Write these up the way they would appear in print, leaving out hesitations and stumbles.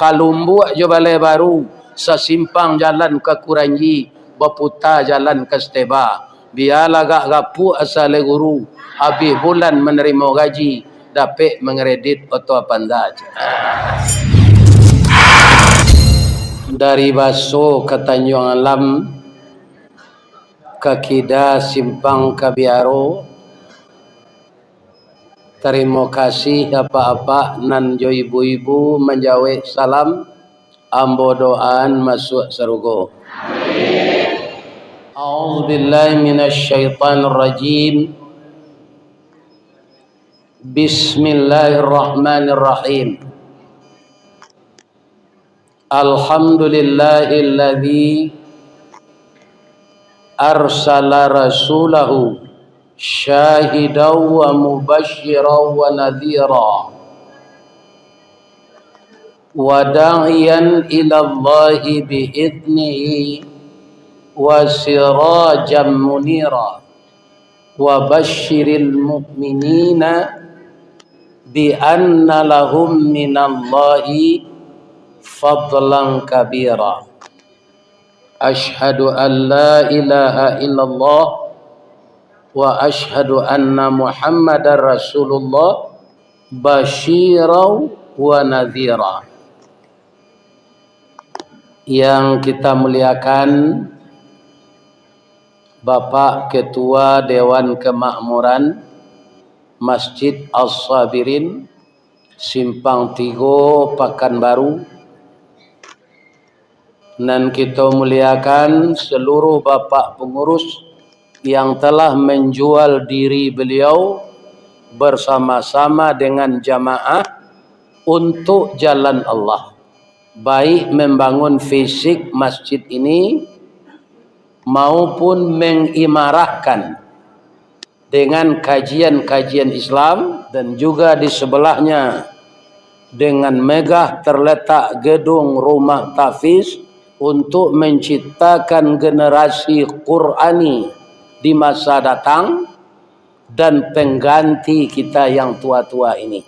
Kalumbu jo balai baru, sesimpang jalan ke Kuranji, berputar jalan ke Steba. Biar lagak gapu asal guru, habis bulan menerima gaji, dapat mengredit auto pandaj. Dari Baso ke Tanjung Alam, ke Kida simpang ke Biaro. Terima kasih apa-apa nan jo ibu-ibu menjawab salam, ambo doaan masuk surga. A'udzu billahi minasy syaithanir rajim. Bismillahirrahmanirrahim. Alhamdulillahilladzi arsala rasulahu syahidan wa mubasysyiran wa nadhira wa da'iyan ila Allahi bi'idnihi wa sirajan munira wa basyiril mu'minina bi anna lahum minallahi fadlan kabira. Ashhadu an la ilaha illallah wa ashhadu anna Muhammadar Rasulullah basyiran wa nadhira. Yang kita muliakan Bapak Ketua Dewan Kemakmuran Masjid As-Sabirin Simpang 3 Pekanbaru, dan kita muliakan seluruh bapak pengurus yang telah menjual diri beliau bersama-sama dengan jamaah untuk jalan Allah, baik membangun fisik masjid ini maupun mengimarahkan dengan kajian-kajian Islam, dan juga di sebelahnya dengan megah terletak gedung rumah tahfiz untuk menciptakan generasi Qurani di masa datang dan pengganti kita yang tua-tua ini.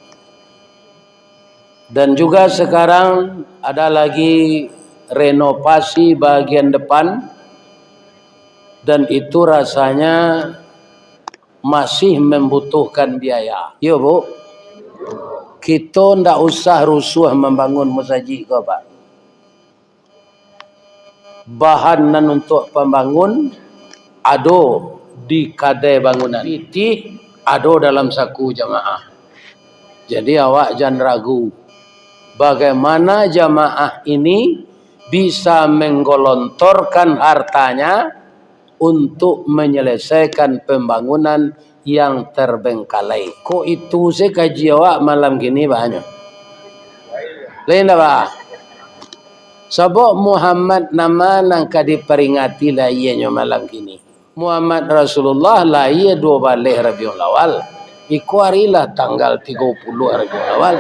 Dan juga sekarang ada lagi renovasi bagian depan, dan itu rasanya masih membutuhkan biaya. Ya Bu, kita ndak usah rusuh membangun masjid kau Pak. Bahan nan untuk pembangun ado di kadai bangunan, titih ado dalam saku jamaah. Jadi awak jangan ragu bagaimana jamaah ini bisa menggolontorkan hartanya untuk menyelesaikan pembangunan yang terbengkalai. Kok itu saya kaji awak malam gini banyak. Lain apa? Sebab Muhammad nama nangka diperingati lah ianya malam gini. Muhammad Rasulullah lah ia 2 balik Rabiul Awal. Ikuarilah tanggal 30 Rabiul Awal.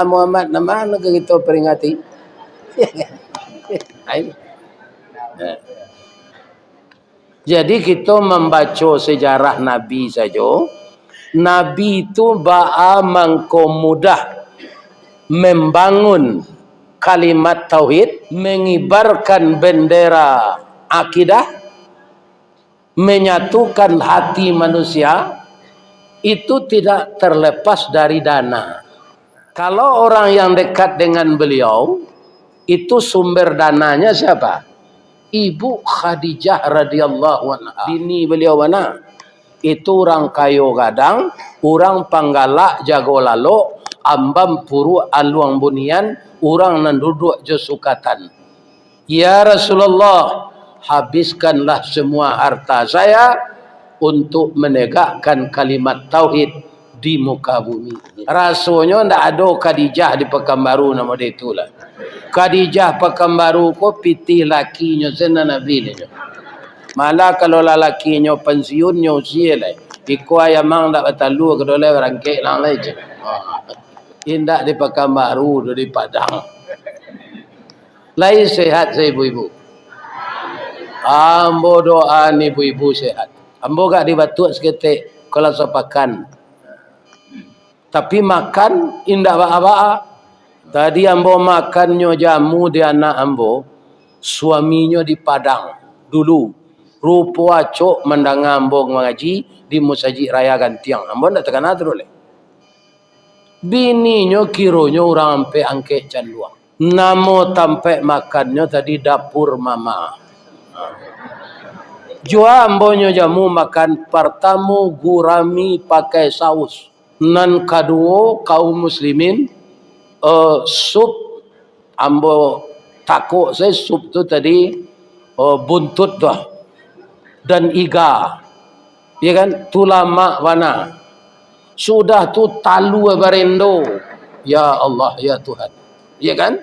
Muhammad nama nangka kita peringati. Jadi kita membaca sejarah Nabi saja. Nabi itu ba'a mengkomudah membangun kalimat tauhid, mengibarkan bendera akidah, menyatukan hati manusia, itu tidak terlepas dari dana. Kalau orang yang dekat dengan beliau, itu sumber dananya siapa? Ibu Khadijah radhiyallahu anha. Bini beliau mana? Itu orang kayu gadang, orang panggalak jago lalu, ambam puru aluang bunian, orang nan duduk jesukatan. Ya Rasulullah, habiskanlah semua harta saya untuk menegakkan kalimat tauhid di muka bumi. Rasanya ndak ada Khadijah di Pekanbaru nama dia itulah. Khadijah Pekanbaru ko pitih lakinya sena Nabi ni. Malah kalau lalakinya pensiunnya usia lah. Iku ayamang ndak batalu kedole rangkek lang je. Indak di Pekanbaru di Padang. Lai sehat saya ibu-ibu. Ambo doa ni ibu-ibu sehat. Ambo gak dibatuk seketik kalau sepakan. Tapi makan indak ba'a-ba'a. Tadi ambo makannya jamu di anak ambo, suaminya di Padang dulu. Rupa acok mendengar ambo mengaji di Musajid Raya Gantiang. Ambo ndak tekan atur oleh. Bininya kironya orang ampe angke canduang. Namo tampe makannya tadi dapur mama. Jua ambonyo jamu makan pertama gurami pakai saus. Nan kedua kaum muslimin sup ambo takut saya sup tu tadi buntut dah dan iga. Ya kan? Tulama wana. Sudah tu talu barendo. Ya Allah ya Tuhan. Ya kan?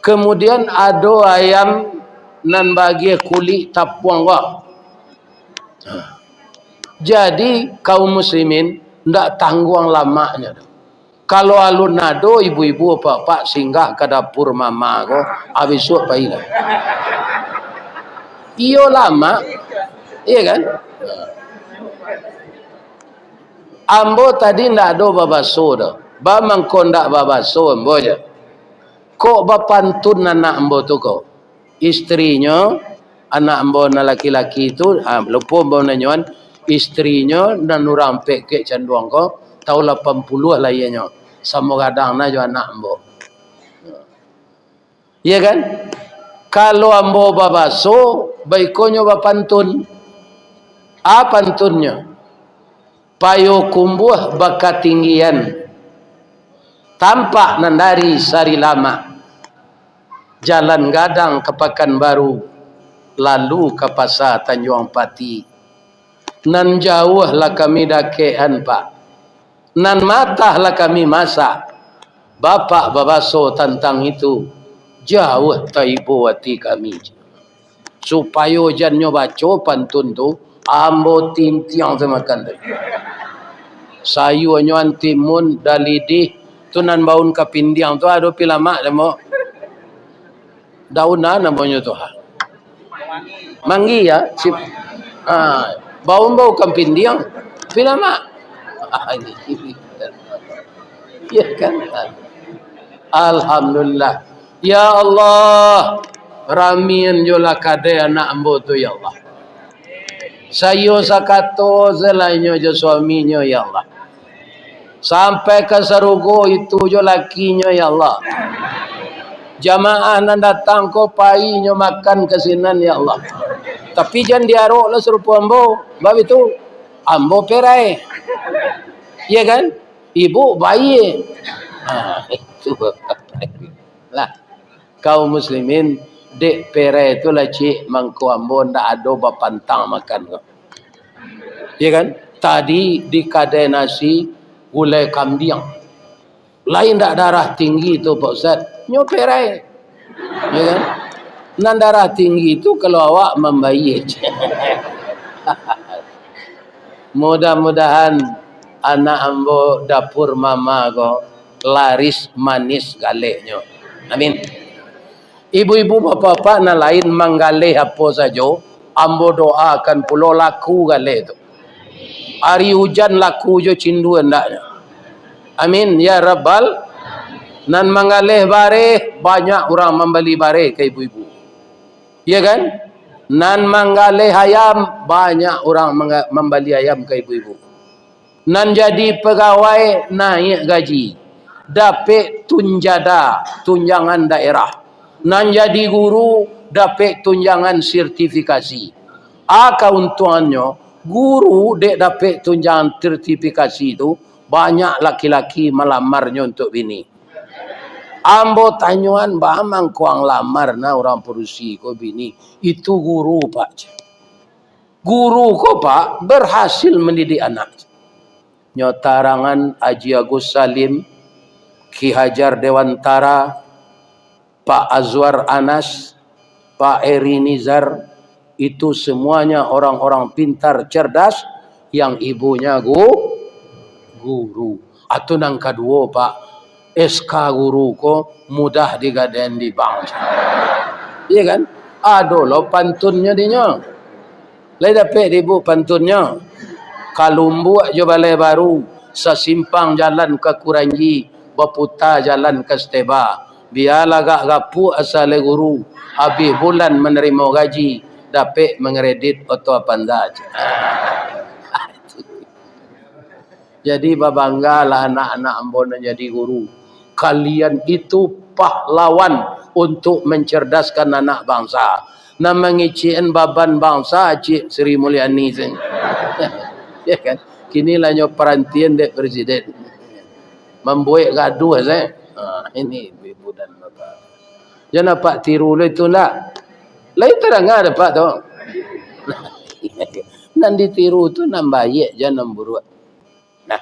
Kemudian ada ayam nan bagi kulit tapuang wah. Jadi kaum muslimin ndak tangguang lamanya. Kalau alun nado ibu-ibu bapak singgah ke dapur mama ko abisuk pailah. Iyo lama. Iya kan? Ambo tadi ndak ada babaso dah. Ba mangko ndak babaso ambo je. Kok bapantun anak ambo tu kok. Istrinya anak ambo na laki-laki itu lupa ambo nanyoan istrinya dan orang pek canduang ko tahun 80 lah ianya sama kadang na jo anak ambo. Iya kan? Kalau ambo babaso baikonyo bapantun. Apa pantunnya? Payo kumbuh bakat tinggian. Tampak nandari sari lama. Jalan gadang ke Pekanbaru, lalu ke pasar Tanjung Pati. Nan jauh lah kami dakean pak. Nan matah lah kami masak. Bapak babaso tentang itu. Jauh taibu hati kami. Supaya janyo baca pantun tu. Ambo tintiang semakan tu. Sayu nyuan timun dalidih. Tu nan baun kapindiang tu ada pilamak demo. Daunan namanya tu ha. Manggi ya. Bau-bau kapindiang. Pilamak. Ya kan? Alhamdulillah. Ya Allah. Ramian jola kade anak ambo tu ya Allah. Sayo sakato selainnya je suaminya ya Allah. Sampai ke sarugo itu je lakinya ya Allah. Jamaah nan datang ko painya makan kesinan ya Allah. Tapi jangan diarok lah serupa ambo. Bab itu ambo perai. Ya kan? Ibu bayi. Itu lah. Kaum muslimin dek perai itu lah cik mangko ambo ndak ada bapantang makan ko. Ya kan? Tadi di kadai nasi gulai kambing. Lain tak darah tinggi tu Pak Ustaz. Nyoperai. Ya kan? Nan darah tinggi tu kalau awak membayi. Mudah-mudahan anak ambo dapur mama ko laris manis galeknya. Amin. Ibu-ibu bapak-bapak na lain manggaleh apa saja, ambo doakan pulau laku galek tu. Hari hujan laku jo cindu hendaknya. Amin ya Rabbal. Nan mangaleh bare banyak orang membeli bare ke ibu-ibu. Ya kan? Nan mangaleh ayam banyak orang membeli ayam ke ibu-ibu. Nan jadi pegawai naik gaji. Dapat tunjada, tunjangan daerah. Nan jadi guru dapat tunjangan sertifikasi. Keuntungannya guru dek dapat tunjangan sertifikasi itu banyak laki-laki melamarnya untuk bini. Ambo tanyuan bamang kuang lamar na orang perusi ko bini. Itu guru pak. Guru ko pak berhasil mendidik anak. Nyotarangan Haji Agus Salim, Ki Hajar Dewantara, Pak Azwar Anas, Pak Eri Nizar. Itu semuanya orang-orang pintar cerdas yang ibunya guru. Atau nang kedua pak SK guru ko mudah digaden di bank. Iya kan? Aduh lo pantunnya dinya. Lai dapat ibu pantunnya. Kalumbu jo balai baru sesimpang jalan ke Kuranji berputar jalan ke steba. Biarlah gak gapu asal guru. Habis bulan menerima gaji. Dapat mengeredit auto pandaj. Jadi babanggalah anak-anak ambon jadi guru. Kalian itu pahlawan untuk mencerdaskan anak bangsa. Nama ngiciin baban bangsa Cik Sri Mulyani. Ya kan? Kini lah nyo perantian dek presiden. Membuat gaduh saya. Ini ibu dan bapak. Jangan pak tiru lah itu nak. Lain terang ada pak tu. Nan ditiru tu nan baik jangan buruk. Nah,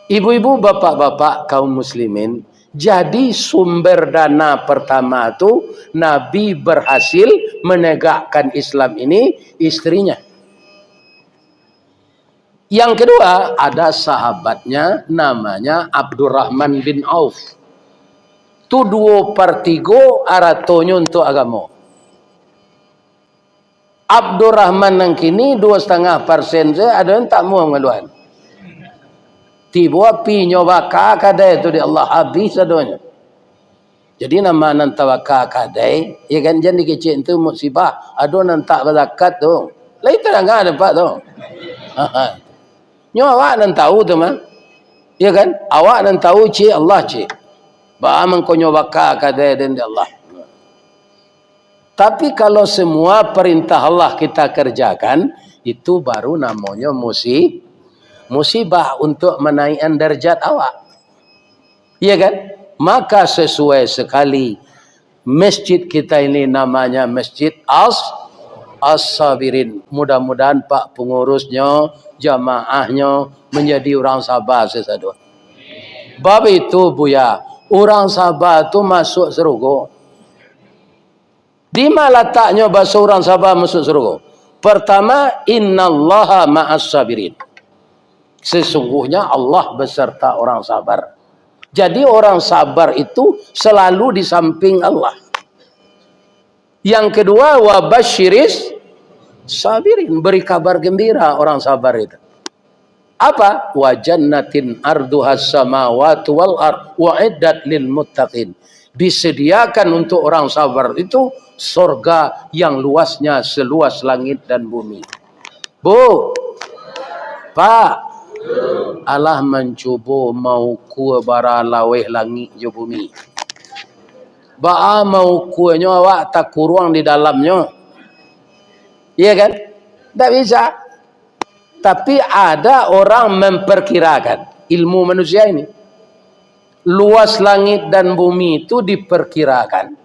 ibu-ibu, bapak-bapak kaum muslimin, jadi sumber dana pertama tu Nabi berhasil menegakkan Islam ini istrinya. Yang kedua, ada sahabatnya namanya Abdurrahman bin Auf. Tu 2/3 aratonyo untuk agama. Abdurrahman yang kini 2,5% saya ada yang tak mau mengeluhan. Tiba api nyoba kadai itu di Allah habis adanya. Jadi nama nan tawakal kadai, ya kan jangan dikecil itu musibah. Ada nan tak berzakat tu. Lain terang ada pak tu. Nyo awak nan tahu tu mah. Ya kan? Awak nan tahu cik Allah cik. Ba mengko nyoba kadai dan di Allah. Tapi kalau semua perintah Allah kita kerjakan, itu baru namanya musibah untuk menaikkan derajat awak. Iya kan? Maka sesuai sekali masjid kita ini namanya Masjid As-Sabirin. Mudah-mudahan Pak pengurusnya, jamaahnya menjadi orang sabar sesadu. Bab itu Buya, orang sabar tu masuk surga. Di mana letaknya bahasa orang sabar masuk surga? Pertama, innallaha ma'as sabirin. Sesungguhnya Allah beserta orang sabar. Jadi orang sabar itu selalu di samping Allah. Yang kedua, wabasyiris sabirin. Beri kabar gembira orang sabar itu. Apa? Wa jannatin arduhas samawati wal ard wa'iddat lil muttaqin. Disediakan untuk orang sabar itu surga yang luasnya seluas langit dan bumi. Bu, Pak, Allah mencuba mau ku bara laweh langit je bumi. Ba mau kunya awak tak kurang di dalamnya. Iya kan? Tak bisa. Tapi ada orang memperkirakan ilmu manusia ini. Luas langit dan bumi itu diperkirakan.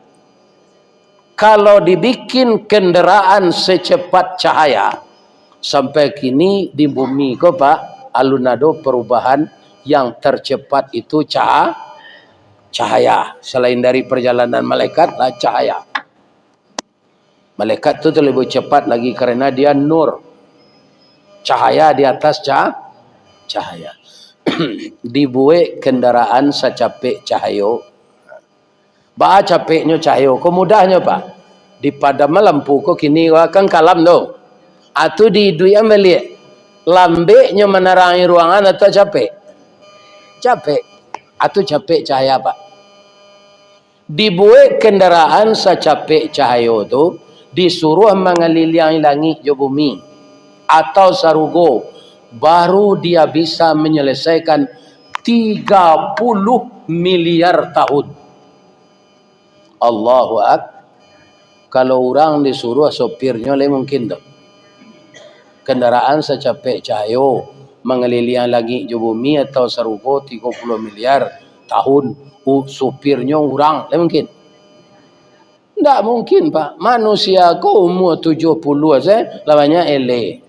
Kalau dibikin kendaraan secepat cahaya, sampai kini di bumi kok Pak, alunado perubahan yang tercepat itu cahaya. Selain dari perjalanan malaikat lah cahaya. Malaikat itu lebih cepat lagi karena dia nur. Cahaya di atas cahaya. Dibuat kendaraan secapek cahayo. Ba capeknya cahayo, kok mudahnya Pak. Di padam lampu kok kini kan kalam tu. Atau di duit ambil lambeknya menerangi ruangan atau capek? Capek. Atau capek cahaya Pak. Dibuat kendaraan secapek cahayo tu disuruh mengelilingi langit je bumi atau sarugo. Baru dia bisa menyelesaikan 30 miliar tahun. Allahu Akbar. Kalau orang disuruh sopirnya mungkin tak. Kendaraan secapek cahayo mengelilingi langit je bumi atau sarugo 30 miliar tahun. Sopirnya orang mungkin. Tak mungkin Pak. Manusia ko umur 70 saya lamanya eleh.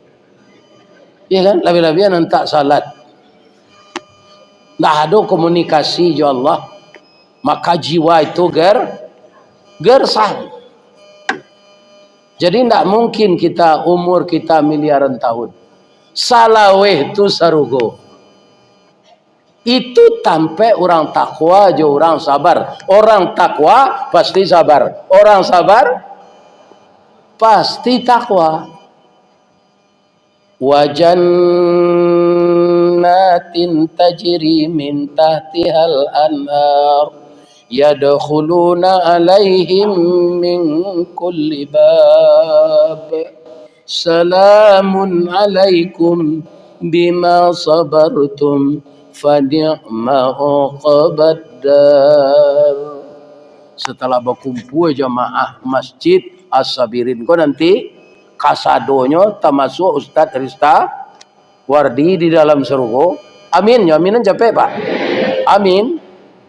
Ya kan? Lebih-lebihan hentak salat. Tak ada komunikasi je Allah. Maka jiwa itu gersang. Jadi tak mungkin kita umur kita miliaran tahun. Salaweh itu sarugo. Itu tanpa orang takwa je orang sabar. Orang takwa pasti sabar. Orang sabar pasti takwa. Wa jannatin jannatin tajri min tahtihal anhar yadkhuluna alaihim min kulli bab salamun alaikum bima sabartum fani'ma uqbaddar. Setelah berkumpul jamaah Masjid As-Sabirin ko nanti kasadonyo termasuk Ustaz Rista Wardi di dalam surga. Amin ya, aminan capek Pak. Amin.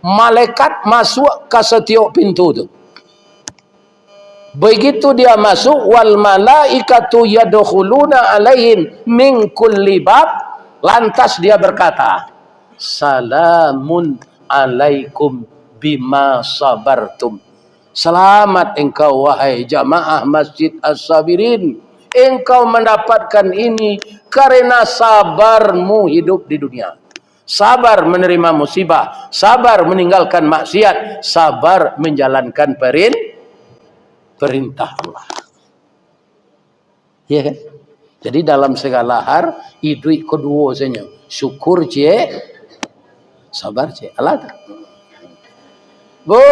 Malaikat masuk ke setiap pintu tu. Begitu dia masuk, wal malaikatu yadkhuluna alaihim min kulli bab, lantas dia berkata, salamun alaikum bima sabartum. Selamat engkau wahai jamaah Masjid As-Sabirin, engkau mendapatkan ini karena sabarmu hidup di dunia. Sabar menerima musibah, sabar meninggalkan maksiat, sabar menjalankan perintah Allah. Ya kan? Jadi dalam segala hal itu kedua saja. Syukur cie, sabar cie. Allah tak? Bu,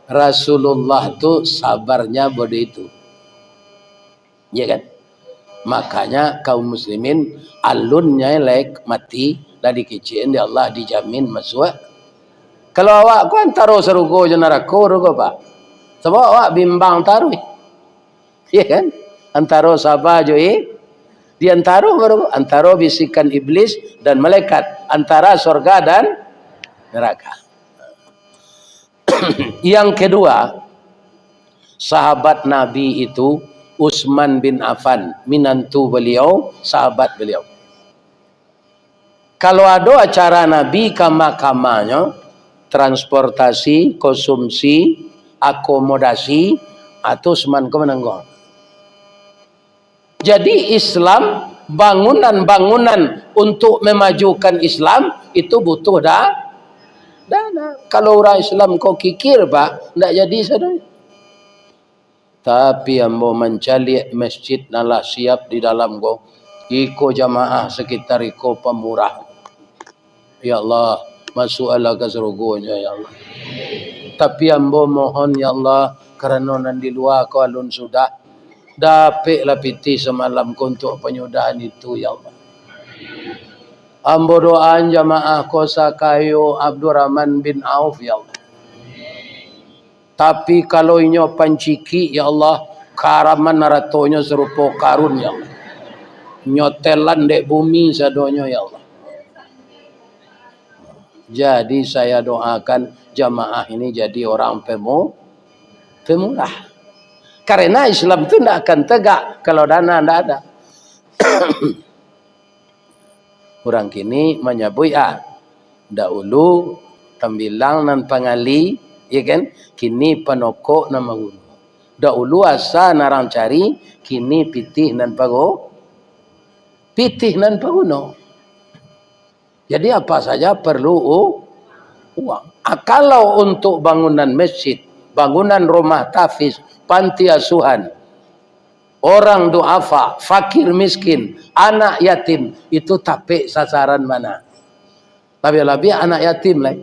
Rasulullah tu sabarnya begitu. Ya kan? Makanya kaum muslimin alunnya lek mati dari kecil dia Allah dijamin masuk. Kalau awak ku antara serugo je neraka rugo Pak. Sebab awak bimbang taruh. Ya kan? Antara sabar jo di antara bisikan iblis dan malaikat, antara surga dan neraka. Yang kedua, sahabat Nabi itu Utsman bin Affan, minantu beliau, sahabat beliau. Kalau ada acara Nabi kama-kamanya, transportasi, konsumsi, akomodasi, atau Utsman ke menengok. Jadi Islam, bangunan-bangunan untuk memajukan Islam itu butuh dana. Kalau orang Islam kau kikir Pak, tidak jadi saudara. Tapi yang mau mencari masjid nalah siap di dalam go iko jamaah sekitar iko pemurah. Ya Allah, masuklah ke surga ya Allah. Tapi yang mau mohon ya Allah, kerana nan di luar ko alun sudah dapatlah piti semalam ko untuk penyudahan itu ya Allah. Ambo doaan jamaah kosa kayo Abdurrahman bin Auf ya Allah. Tapi kalau inyo panciki ya Allah, karaman naratonyo serupa karun ya Allah. Nyotelan dek bumi sadonyo ya Allah. Jadi saya doakan jamaah ini jadi orang pemurah. Karena Islam itu tidak akan tegak kalau dana tidak ada. Orang kini menyebut dahulu tembilang nan pangali, ya kan? Kini penokok nama guru. Dahulu asa narang cari, kini pitih nan paguno. Jadi apa saja perlu uang. Kalau untuk bangunan masjid, bangunan rumah tahfiz, panti asuhan, orang duafa, fakir miskin, anak yatim, itu tapi sasaran mana? Lebih-lebih anak yatim lah.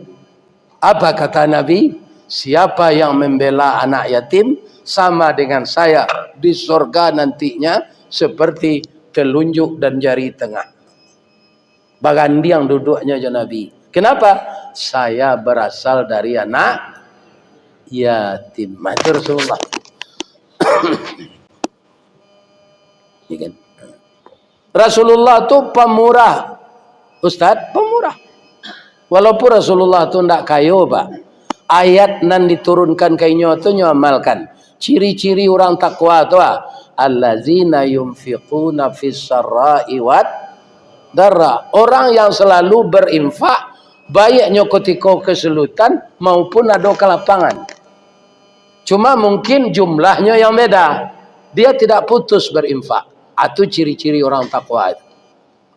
Apa kata Nabi? Siapa yang membela anak yatim sama dengan saya di surga nantinya seperti telunjuk dan jari tengah. Bagandi yang duduknya je Nabi. Kenapa? Saya berasal dari anak yatim. Matur Rasulullah. Ya kan? Rasulullah tu pemurah. Ustaz, pemurah. Walaupun Rasulullah tu tidak kayo Pak. Ayat nan diturunkan kainyo tu nyamalkan. Ciri-ciri orang takwa tu allazina yunfiquna fis sarra'i wad darra. Orang yang selalu berinfak baiknya ketika kesulitan maupun ada kelapangan. Cuma mungkin jumlahnya yang beda. Dia tidak putus berinfak. Itu ciri-ciri orang takwa itu.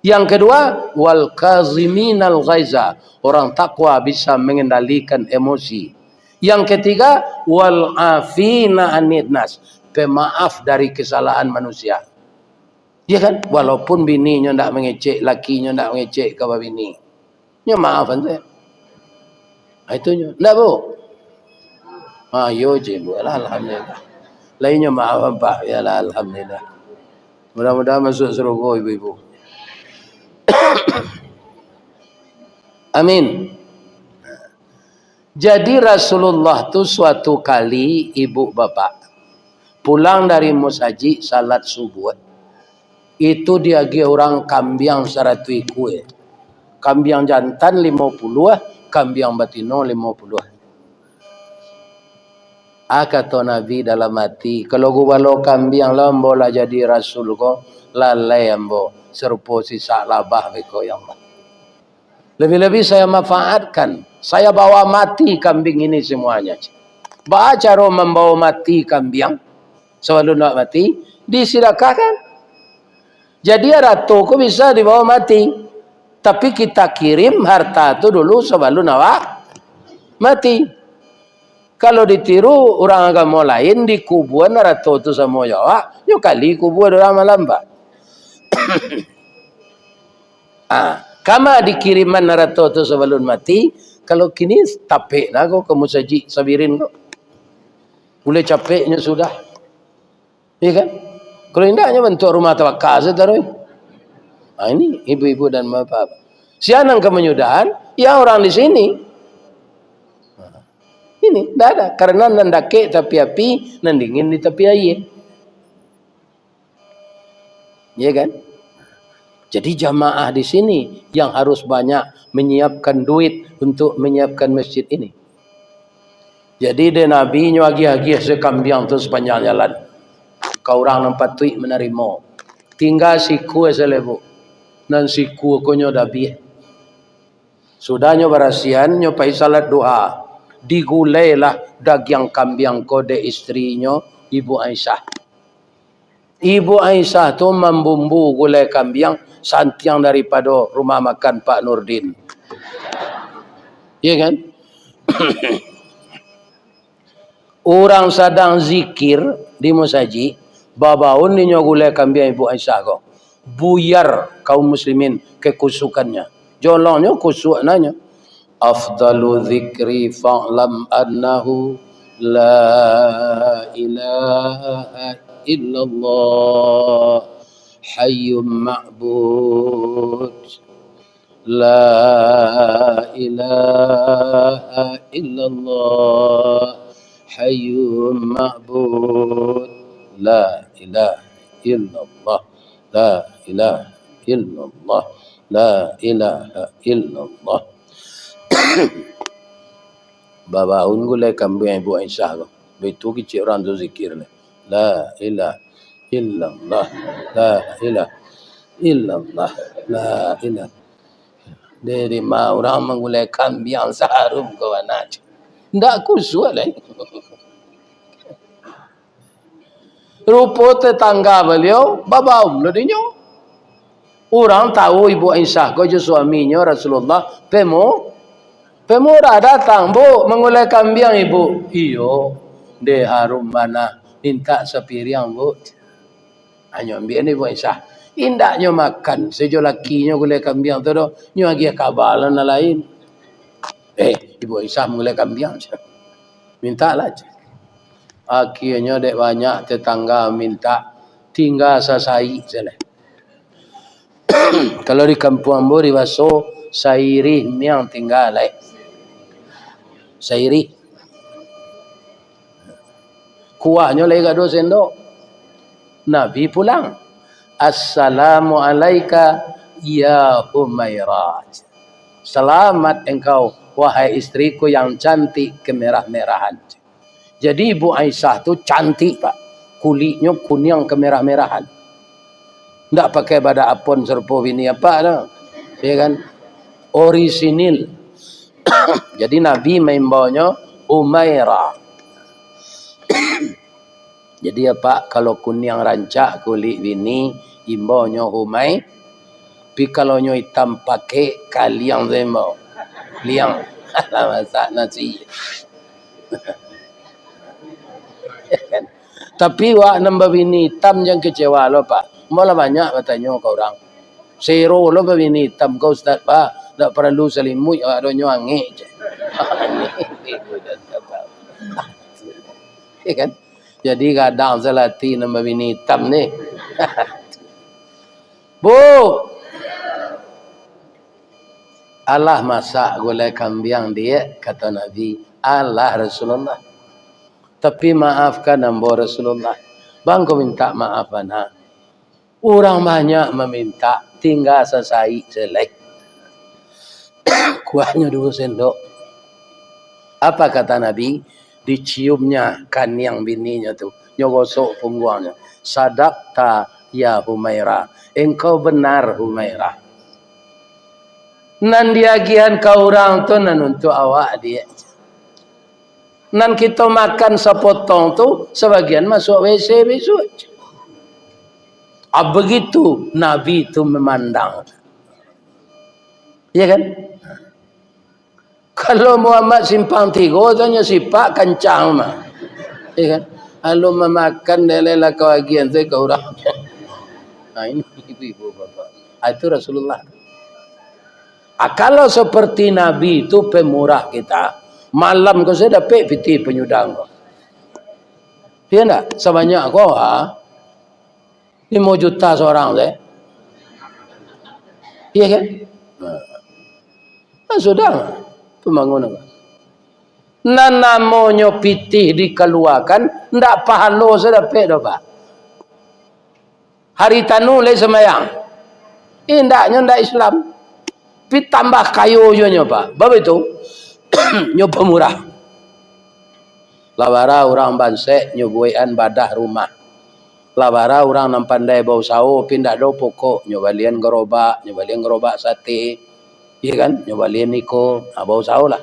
Yang kedua, wal kaziminal ghaiza. Orang takwa bisa mengendalikan emosi. Yang ketiga, wal afina anid nas. Pemaaf dari kesalahan manusia. Ya kan? Walaupun bininya ndak mengecek, lakinya ndak mengecek ke bini. Nya maafan saya. Itu nya. Ndak bu? Yo je bu. Alhamdulillah. Lainnya maafan Pak. Ya lah alhamdulillah. Mudah-mudahan masuk surga ibu-ibu. Amin. Jadi Rasulullah tu suatu kali ibu bapak pulang dari mushaji salat subuh. Itu dia gi orang kambiang 100 kue. Kambiang jantan 50, kambiang batino 50. Kata Nabi dalam hati, kalau gua balo kambiang lambo lah jadi rasul ko lalai ambo serupa sisa labah beko yang Allah. Lebih-lebih saya manfaatkan. Saya bawa mati kambing ini semuanya. Baca cara membawa mati kambing. Sebelum nak mati, disedekahkan. Jadi ratu ku bisa dibawa mati. Tapi kita kirim harta tu dulu sebelum nak mati. Kalau ditiru orang agama lain, di kuburan ratu tu semua Jawa, yuk kali kuburan orang Malamba. Kama dikiriman narato tu sebelum mati, kalau kini tapek lah kau ke musajid sabirin kau. Boleh capeknya sudah. Iya kan? Kalau indahnya bentuk rumah tawakal setaruh. Ini ibu-ibu dan bapak. Sianang kemenyudahan, ya orang di sini. Ini dah ada karena nandake tapi api, nandingin di tepi air. Iya kan? Jadi jamaah di sini yang harus banyak menyiapkan duit untuk menyiapkan masjid ini. Jadi dia Nabi nyuagi-agi sekambiang tu sepanjang jalan. Kau orang nampak tuik menerima. Tinggal siku selebu. Dan siku konyo dabi. Sudahnya berasian nyopai salat doa. Digulailah daging kambing kode istrinya Ibu Aisyah. Ibu Aisyah tu membumbu gulai kambing santiang daripada rumah makan Pak Nurdin. Ya kan? Orang sedang zikir di musaji, babaun ni gulai kambing Ibu Aisyah ko. Buyar kaum muslimin kekusukannya. Jolongnya kusuk nanya. Afdalu zikri fa'lam annahu la ilaha illallah hayyum ma'bud la ilaha illallah hayyum ma'bud la ilaha illallah la ilaha illallah la ilaha illallah. Babaun gulai kambing Ibu Aisyah ko. Begitu kecil orang tu zikir ni. La ilaha illallah. La ilaha illallah. La ilaha. Dari ma orang menggulai kambing seharum ke mana. Tak kusuk lah. Rupa tetangga beliau, babaun lah dia. Orang tahu Ibu Aisyah ko je suaminya Rasulullah. Pemurah datang, bu, mengulai kambing ibu. Iyo, de harum mana, minta sepiriang bu. Hanya ambil ni Ibu Aisyah. Indaknya makan, sejo lakinya gulai kambing tu doh, nyo agi kabalan lain. Ibu Aisyah mengulai kambing. Minta lah. Akhirnya dek banyak tetangga minta tinggal sasai salah. Kalau di kampung ambo di Baso, sairi yang tinggal lah. Sairi. Kuahnya lagi gado sendok. Nabi pulang. Assalamualaikum ya Umairat. Selamat engkau wahai istriku yang cantik kemerah-merahan. Jadi Ibu Aisyah tu cantik Pak. Kulitnya kuning kemerah-merahan. Tak pakai pada apon serpo bini apa dah. Ya kan? Orisinil. Jadi Nabi membawanya Umairah. Jadi apa kalau kuning rancak kulit bini imbaunya Umay. Tapi kalau nyo hitam pakai kaliang zembau. Liang. Masak nasi. Tapi wak nambah bini hitam jangan kecewa lo Pak. Malah banyak katanya ke orang. Zero lo begini hitam kau Ustaz Pak. Tak perlu selimut, adonyo angin je. Ya kan? Jadi kadang selati nama bini hitam ni. Bu, Allah masak gulai kambing dia, kata Nabi. Allah Rasulullah. Tapi maafkan ambo Rasulullah. Bang kau minta maaf anak. Orang banyak meminta, tinggal selesai selek. Kuahnya 2 sendok. Apa kata Nabi? Diciumnya kan yang bininya tu. Nyogosok punggungnya. Sadaqta ya Humairah. Engkau benar Humairah. Nan diagihan kau orang tu nan untuk awak dia. Nan kita makan sepotong tu sebagian masuk WC besok. Begitu Nabi itu memandang. Ya kan? Kalau Muhammad simpang 3 tanya sifat kencang mah. Ya kan? Kalau memakan lelah kebagian saya ke orang. Nah ini ibu-ibu bapak. Itu Rasulullah. Kalau seperti Nabi itu pemurah kita. Malam kau saya dapat piti penyudang kau. Ya enggak? Sebanyak kau 5 juta seorang saya. Iya kan? Nah, sudah pembangunan. Nah namanya pitih dikeluarkan, ndak pahalo sedapet dah Pak. Hari tanu le semayang. Indaknya ndak Islam. Pi tambah kayu nya Pak. Bab itu nyoba murah. Lawara orang bansek nyoboian badah rumah. Lawara orang nam pandai bau sawo pindah do pokok nyobalian gerobak sate. Iya kan? Nyobalian niko, bau sawo lah.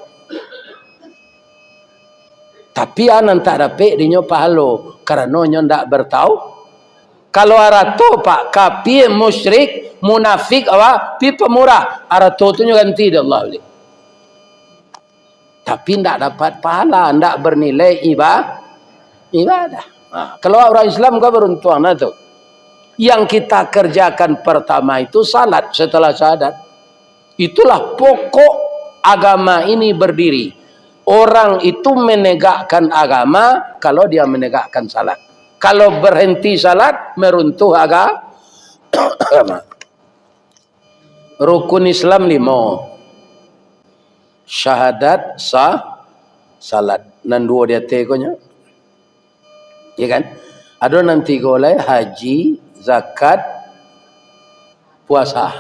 Tapi anan tak dapat dinyo pahalo karena nyo ndak bertau. Kalau arato Pak kapi musyrik munafik pi pemurah arato tu nyo ganti dah Allah boleh. Tapi ndak dapat pahala, ndak bernilai ibadah. Nah, kalau orang Islam kau beruntung tu. Yang kita kerjakan pertama itu salat setelah syahadat. Itulah pokok agama ini berdiri. Orang itu menegakkan agama kalau dia menegakkan salat. Kalau berhenti salat meruntuh agama. Rukun Islam 5. Syahadat, salat. Nan 2 dia tekonya. Ya kan? Ada nanti golai haji, zakat, puasa.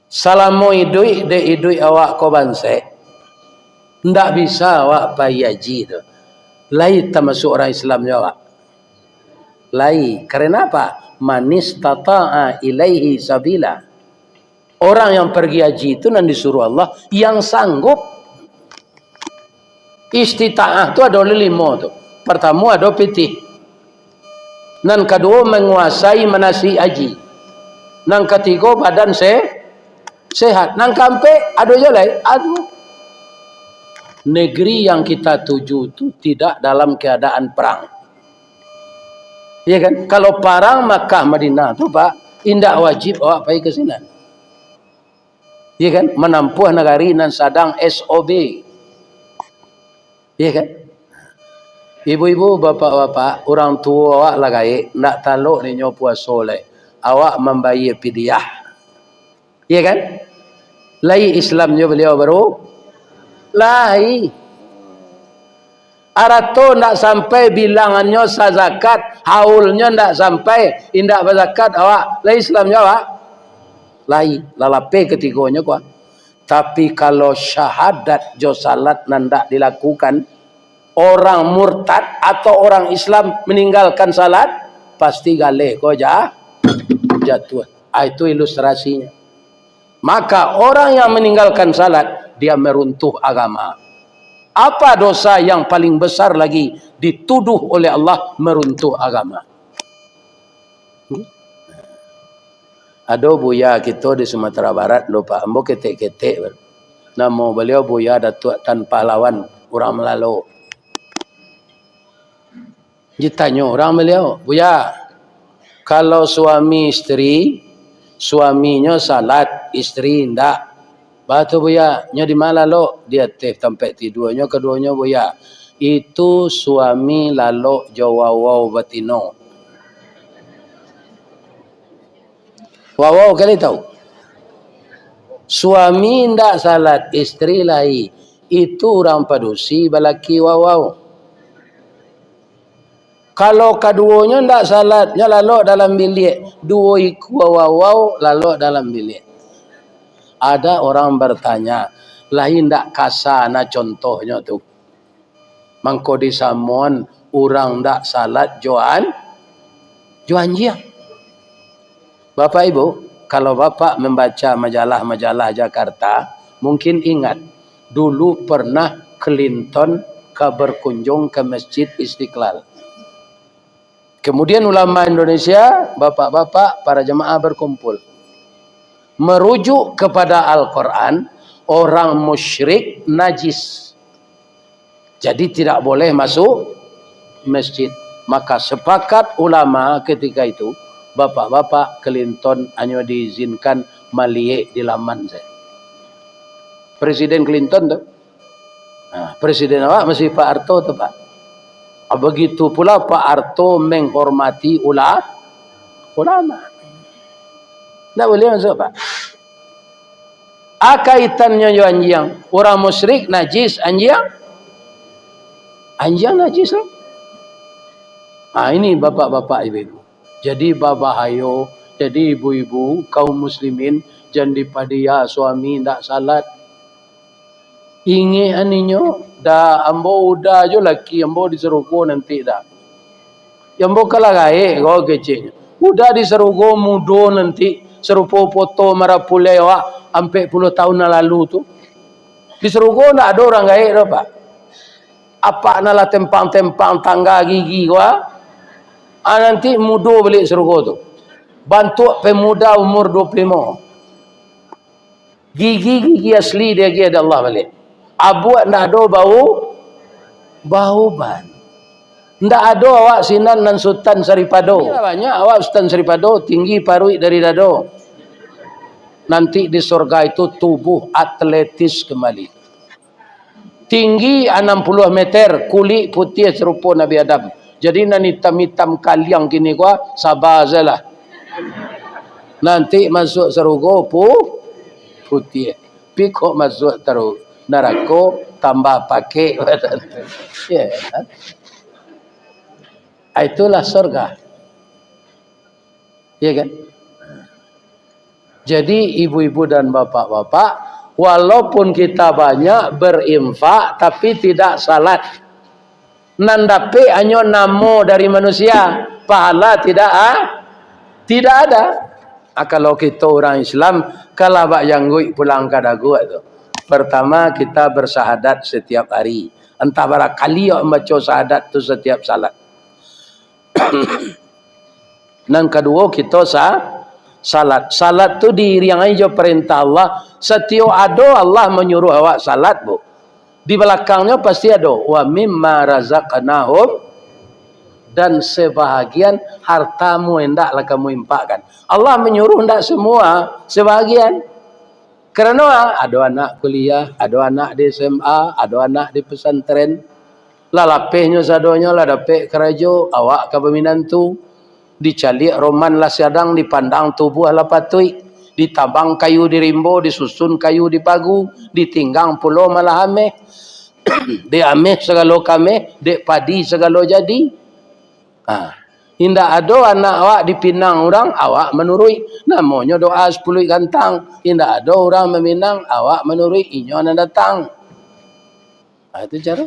Salamu idui de idui awak ko banse. Ndak bisa awak pai haji tu. Lai termasuk orang Islam awak. Lai. Karena apa? Manis tata'a ilaihi sabila. Orang yang pergi haji itu nan disuruh Allah yang sanggup. Istita'ah tu ada 5 tu. Pertama ada pitih. Nan kedua menguasai manasik haji. Nan ketiga badan sehat. Nan keempat ada jalan. Aduh. Negeri yang kita tuju itu tidak dalam keadaan perang. Ya kan? Kalau perang Makkah Madinah tu Pak, indak wajib awak pergi ke sini. Ya kan? Menampuh negari nan sadang SOB. Ya kan? Ibu-ibu, bapak-bapak, orang tua awak lagai nak taluk ni nyo puasa le. Awak membayar fidyah. Ya kan? Lai Islamnya beliau baru lai. Arato nak sampai bilangannya zakat, haulnya nak sampai indak berzakat awak. Lai Islamnya awak lai lalape ketiganya kuah. Tapi kalau syahadat jo salat nandak dilakukan, orang murtad atau orang Islam meninggalkan salat pasti galeh kau jatuh. Itu ilustrasinya. Maka orang yang meninggalkan salat dia meruntuh agama. Apa dosa yang paling besar lagi dituduh oleh Allah meruntuh agama? Ada buya kita di Sumatera Barat lupa ambo ketek-ketek. Nama beliau Buya Datuk Tan Pahlawan orang Melalu. Ditanya orang beliau, Buya, Kalau suami istri, suaminya salat, istri ndak. Batu buya, nya di mana lo? Dia teh tempat tidurnya, keduanya buya. Itu suami lalu jawawau batino. Wawau kali tahu? Suami ndak salat, istri lahi. Itu orang padusi balaki wawau. Kalau keduanya ndak salatnya lalu dalam bilik, dua iku wawau lalu dalam bilik. Ada orang bertanya, lain ndak kasana contohnya tu. Mangko di Samuan orang ndak salat joan dia. Bapak Ibu, kalau Bapak membaca majalah-majalah Jakarta, mungkin ingat dulu pernah Clinton berkunjung ke Masjid Istiqlal. Kemudian ulama Indonesia, bapak-bapak, para jemaah berkumpul. Merujuk kepada Al-Quran, orang musyrik najis. Jadi tidak boleh masuk masjid. Maka sepakat ulama ketika itu, bapak-bapak Clinton hanya diizinkan maliek di laman saya. Presiden Clinton tuh. Nah, presiden awak masih Pak Harto tuh Pak. Begitu pula Pak Harto menghormati ulama. Tak boleh masuk Pak. Kaitannya yo anjing. Orang musyrik najis anjing. Anjing najis lah. Ini bapak-bapak ibu-ibu. Jadi babahayo, jadi ibu-ibu kaum muslimin jangan dipadia suami ndak salat. Inge aninyo dah ambo udah jo laki ambo diserugo nanti dah. Ambo kalah gae go kecil. Udah diserugo mudo nanti serupo foto marapule wa ampe 10 tahun lalu tu. Diserugo ndak ada orang gae dah Pak. Apa nala tempang-tempang tangga gigi gua. Nanti mudo balik serugo tu. Bantu pemuda umur 25. Gigi asli dia ada Allah balik. Abuat ndak ada bau ban. Ndak ada awak sinan nan Sultan Saripado. Banyak awak Sultan Saripado tinggi parui dari dado. Nanti di surga itu tubuh atletis kembali. Tinggi 60 meter, kulit putih serupa Nabi Adam. Jadi nan hitam-hitam kaliang gini gua sabar sajalah. Nanti masuk surga putih. Pi kok masuk terus neraka tambah pakai. Ya. Itulah surga. Ya kan? Jadi ibu-ibu dan bapak-bapak, walaupun kita banyak berinfak tapi tidak salat. Nandape hanya namo dari manusia, pahala tidak ada. Kalau kita orang Islam, kalau bak janggui pulang kadagu itu. Pertama kita bersahadat setiap hari. Entah berapa kali yang membaca sahadat itu setiap salat. Dan kedua kita salat. Salat tu diiringi jo perintah Allah. Setiap ada Allah menyuruh awak salat bu. Di belakangnya pasti ada wa mimma razaqnahum, dan sebahagian hartamu hendaklah kamu infakkan. Allah menyuruh hendak semua, sebahagian. Kerana ada anak kuliah, ada anak di SMA, ada anak di pesantren. Lah lapehnya sadonya lah dapat kerja, awak ke peminantu. Dicalik roman lah sedang dipandang tubuh lah patui. Ditabang kayu di rimbo, disusun kayu di pagu, ditinggang pulau malah ameh. Dia ameh segala kame, dek padi segala jadi. Indah ada anak awak dipinang orang, awak menurui. Namanya doa 10 gantang. Indah ada orang meminang, awak menurui. Inyo anak datang. Itu cara.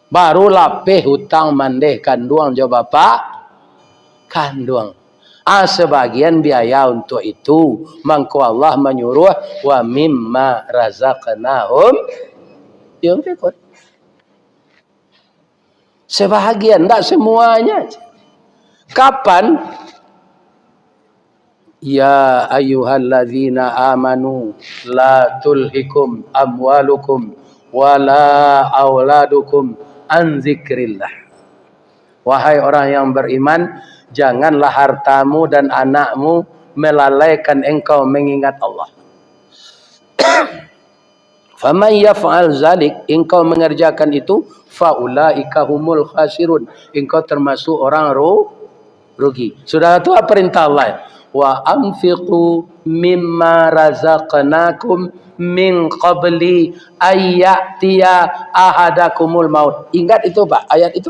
Baru lapeh hutang mandeh kanduang jawab bapak. Kanduang. Sebagian biaya untuk itu. Mangko Allah menyuruh. Wa mimma razaqnahum. Yunfikun. Sebahagian, tak semuanya. Kapan? Ya ayyuhalladzina amanu la tulhikum amwalukum wala auladukum an zikrillah. Wahai orang yang beriman, janganlah hartamu dan anakmu melalaikan engkau mengingat Allah. Faman yaf'al zalik, engkau mengerjakan itu, faulaika humul khasirun, engkau termasuk orang rugi. Sudah itu apa perintah Allah? Wa anfiqu mimma razaqnakum min qabli ayyatiya ahadakumul maut. Ingat itu Pak, ayat itu.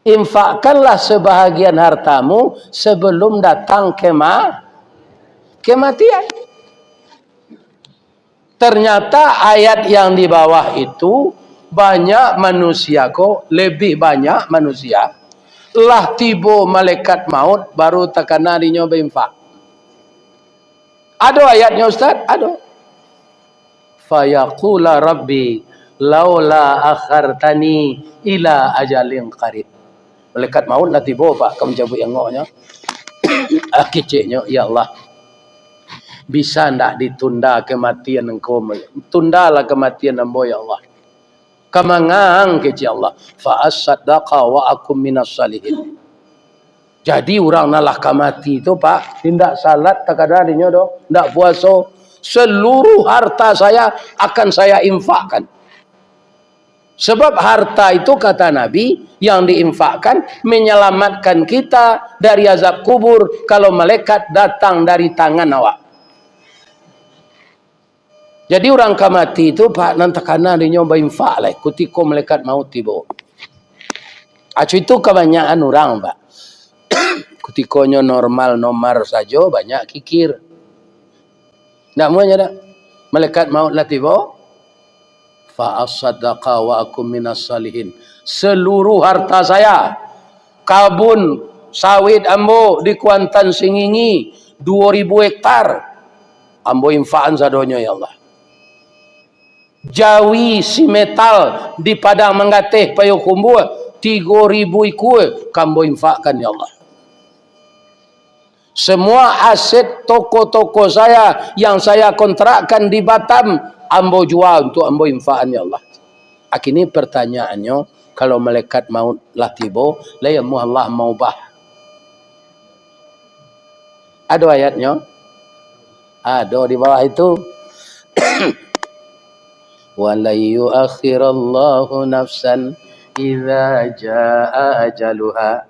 Infakkanlah sebahagian hartamu sebelum datang kematian. Ternyata ayat yang di bawah itu banyak manusia kok, lebih banyak manusia lah tiba malaikat maut baru takana dinyoba infak. Ada ayatnya Ustaz? Ada. Fayaqula rabbi laula akhartani ila ajalin qarib. Malaikat maut lah tiba Pak, kamu cabut yang ngoknya. Keciknya, ya Allah, bisa ndak ditunda kematian engkau? Tundalah kematian hamba ya Allah. Kamangang kecik Allah. Fa as-sadaqa wa akum minas salihin. Jadi orang nalah kamati itu Pak, tindak salat takada dinyo do, ndak puasa, seluruh harta saya akan saya infakkan. Sebab harta itu kata Nabi yang diinfakkan menyelamatkan kita dari azab kubur kalau malaikat datang dari tangan awak. Jadi orang kamati itu Pak nantakana dia nyoba infak lah ketika malaikat maut tiba. Acu itu kebanyakan orang Pak. Ketikanya normal nomor saja banyak kikir. Ndak muanya dah. Malaikat maut lah tiba. Fa as-sadaqa wa akum minas salihin. Seluruh harta saya, kabun sawit ambo di Kuantan Singingi 2000 hektar ambo infaan sadonya ya Allah. Jawi si metal di Padang Manggateh Payokumbu 3000 ikut kambo infakkan ya Allah. Semua aset toko-toko saya yang saya kontrakkan di Batam ambo jual untuk ambo infakkan ya Allah. Akhirnya pertanyaannya, kalau malaikat maut lah tiba, la yamu Allah maubah. Ada ayatnya? Ada di bawah itu. Wa la yuakhirallahu nafsan idza jaa ajaluha.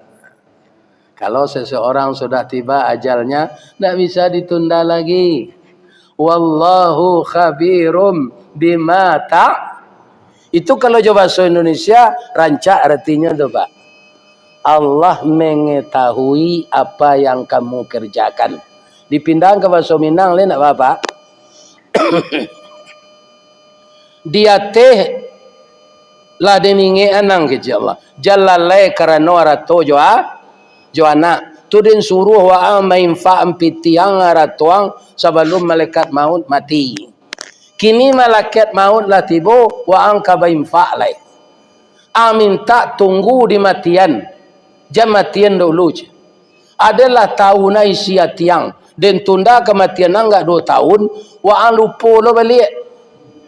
Kalau seseorang sudah tiba ajalnya, tidak bisa ditunda lagi. Wallahu khabirum bima Itu kalau coba bahasa Indonesia, rancak artinya tuh Pak. Allah mengetahui apa yang kamu kerjakan. Dipindah ke bahasa Minang, lain apa Pak? Dia teh lah deninge anang ke Allah. Jalalai karena arato Joana tudin suruh wa mainfa ampitiang aratuang sebelum malaikat maut mati. Kini malaikat maut lah tibo wa angka bainfa lai. Minta tunggu di matian. Jam matian dulu. Adalah tahun isi tiang dan tunda kematian enggak 2 tahun wa ang lupa lo balik.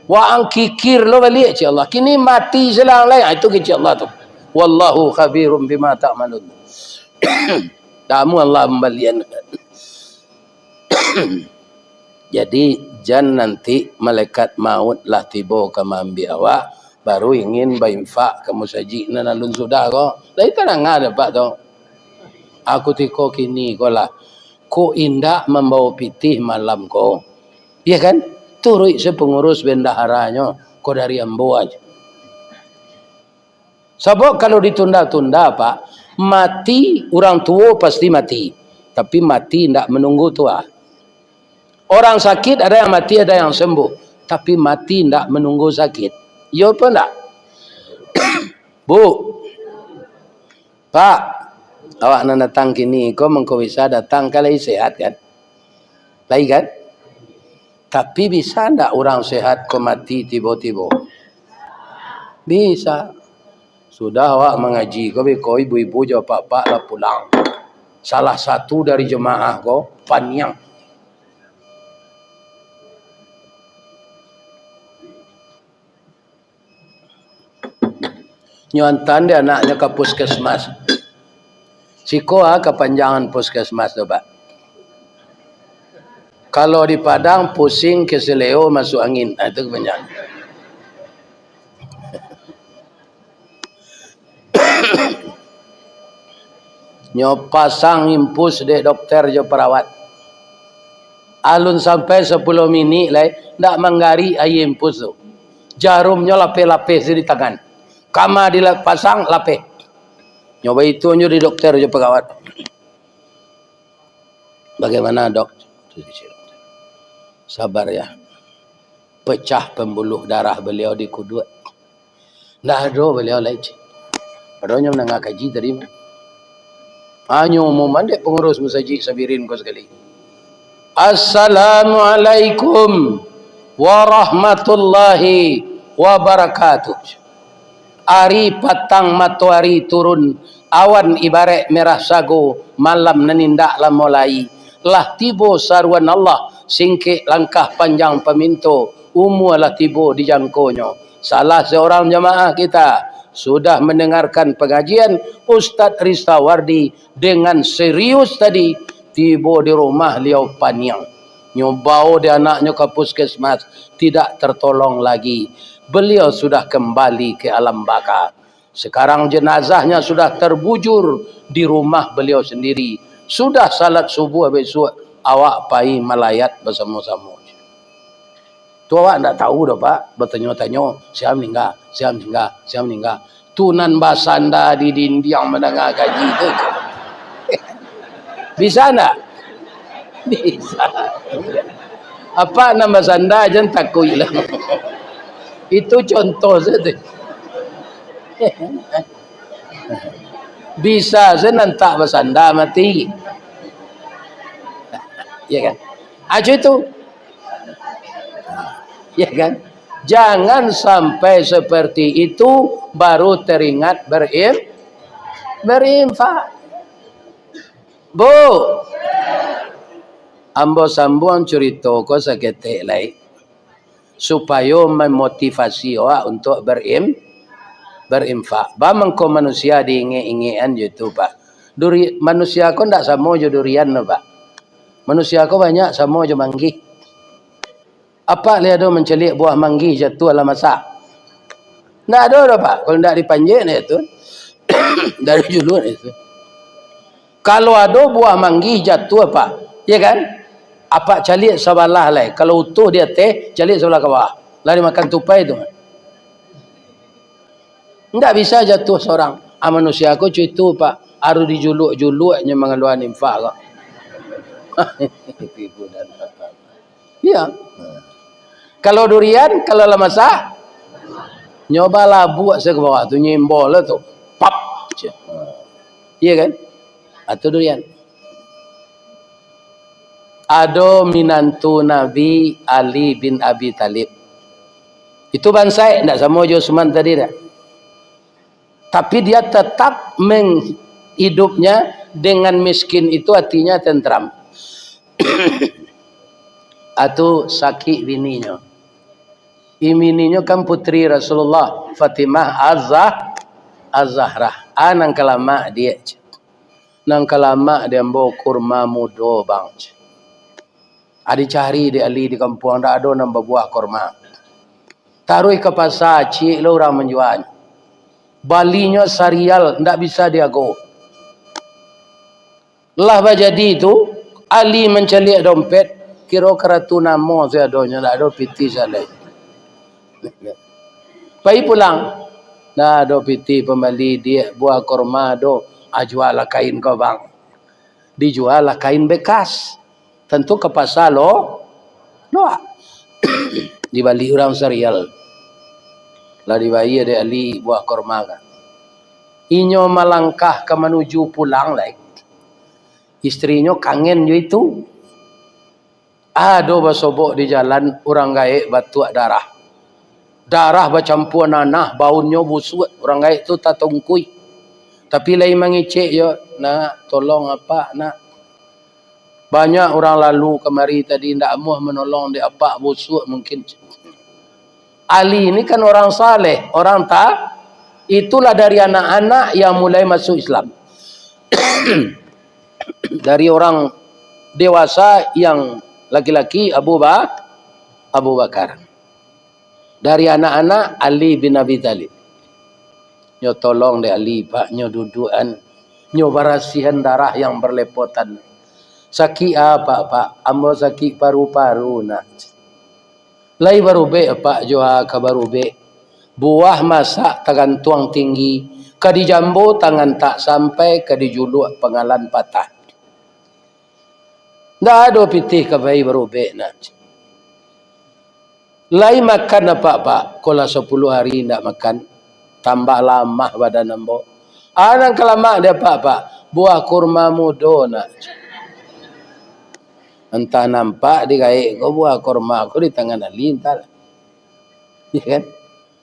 Wa ang kikir lo balik ci Allah. Kini mati selang lai itu ke Allah tu. Wallahu khabirum bima ta'malun. Kamu Allah membalian. Jadi jan nanti malaikat maut lah tiba ke mambi awak baru ingin bainfak kamu saji nanalun sudah kok. Lah itu nang ada Pak tu. Aku tiko kini ko lah. Ko indah membawa pitih malam ko. Iya kan? Turut sepengurus bendaharanya ko dari ambo aja. Sebab kalau ditunda-tunda Pak, mati orang tua pasti mati. Tapi mati tidak menunggu tua. Orang sakit ada yang mati, ada yang sembuh. Tapi mati tidak menunggu sakit. Ya apa enggak? Bu. Pak, awak nak datang kini, kau mengkau bisa datang kalau sehat kan? Baik kan? Tapi bisa enggak orang sehat kau mati tiba-tiba? Bisa. Sudah awak mengaji, kau ibu-ibu jawab pak-pak lah pulang. Salah satu dari jemaah kau, Panyang. Nyontan dia anaknya ke puskesmas. Siko kepanjangan puskesmas tu Pak. Kalau di Padang pusing keseleo masuk angin. Itu kepanjangan. Nyo pasang impus dek dokter jo perawat. Alun sampai 10 minit lah, ndak menggari air impus tu. Jarumnya lapis-lapis di tangan. Kama dipasang lapis. Nyoba itu nyo di dokter jo perawat. Bagaimana dok? Sabar ya. Pecah pembuluh darah beliau di kudut. Ndak ada beliau lagi. Padahal nyo menengah kaji tadi. Hanya umuman dek pengurus masjid sabirin kau sekali. Assalamualaikum warahmatullahi wabarakatuh. Ari patang matahari turun, awan ibarat merah sago, malam nenindak lah mulai. Lah tibo saruan Allah, singkik langkah panjang peminto, umur lah tibo dijangkaunya. Salah seorang jamaah kita sudah mendengarkan pengajian Ustaz Ristawardi dengan serius tadi, tiba di rumah liau paniang. Nyobau dia anaknya ke puskesmas, tidak tertolong lagi. Beliau sudah kembali ke alam baka. Sekarang jenazahnya sudah terbujur di rumah beliau sendiri. Sudah salat subuh besok, awak pai melayat bersama-sama. Tu awak tak tahu dah Pak, bertanya-tanya, siapa meninggal, siapa meninggal, siapa meninggal. Tunan basanda di dinding mendengar gaji tu. Bisa tak? Bisa. Apa nama basanda jangan takut lah. Itu contoh saja. Bisa saya nantak basanda mati. Ya kan? Aja itu. Ya kan? Jangan sampai seperti itu baru teringat berinfak. Bu, ambo sambung cerita ko sakete lai supaya memotivasi awak untuk berinfak. Bamang ko manusia diinge-ingean gitu Pak. Manusia ko ndak sama jo durian no Pak. Manusia ko banyak sama jo manggih. Apa dia ada mencelik buah manggi jatuh dalam masak? Nggak ada dah Pak. Kalau nggak dipanjang itu dari julur itu. Kalau ada buah manggi jatuh Pak, ya kan? Apa calik sebelah lah. Kalau utuh dia teh, calik sebelah ke bawah. Lari makan tupai itu. Nggak bisa jatuh seorang. Manusia aku itu Pak, harus dijuluk-juluknya mengeluarkan infak kok. Tipu dan apa? Iya. Kalau durian, kalau lah masak, nyobalah buat saya ke bawah tu, nyembol lah tu. Pap. Iya kan? Atau durian. Ada minantu Nabi Ali bin Abi Talib. Itu bansai, tidak sama jo Usman tadi dah. Tapi dia tetap menghidupnya dengan miskin itu hatinya tentram. Atau sakit bininya. Imininya kan putri Rasulullah Fatimah Az-Zahrah. Nang kalama dia. Nang kalama dia bawa kurma mudo bang. Adi cari dia ali di kampung dah ada nambah buah kurma. Taruh ke pasar cik lo orang menjual. Balinya sarial ndak bisa dia go. Lah jadi itu Ali menceliak dompet kira keratu namo saya donya ndak ada piti saleh. Pai pulang. Nah, do piti pembeli dia buah kurma do jual lah kain kau bang. Dijual lah kain bekas. Tentu ke pasar lo. Dibalik orang serial. Lah dibayar dia Ali buah kurma kan. Inyo melangkah ke menuju pulang lah. Istrinya kangen je itu. Ada bersobok di jalan orang gaib batuk darah. Darah bercampur nanah, baunya busuk. Orang gaib tu tak tungkui. Tapi lain mengicik je, nak tolong apa nak. Banyak orang lalu kemari tadi ndak muah menolong dia apa busuk mungkin. Ali ini kan orang saleh, orang tak Itulah dari anak-anak yang mulai masuk Islam. Dari orang dewasa yang laki-laki Abu Bakar. Dari anak-anak Ali bin Abi Thalib. Nyo tolong deh Ali pak, nyo dudukan, nyo barasihan darah yang berlepotan. Sakit apa pak? Ambo sakit paru-paru nak. Lai baru be pak joha ka baru be. Buah masak tangan tuang tinggi, kadi jambu tangan tak sampai, kadi juluk pengalan patah. Ndak ada pitih ka bayi baru be nak. Lai makan apa pak? Kola 10 hari ndak makan, tambah lama badan ambo. Anang kelamak dia pak, buah kurma mudo nak. Entah nampak di gaik ko buah kurma ko di tangan Ali entar. Ya kan?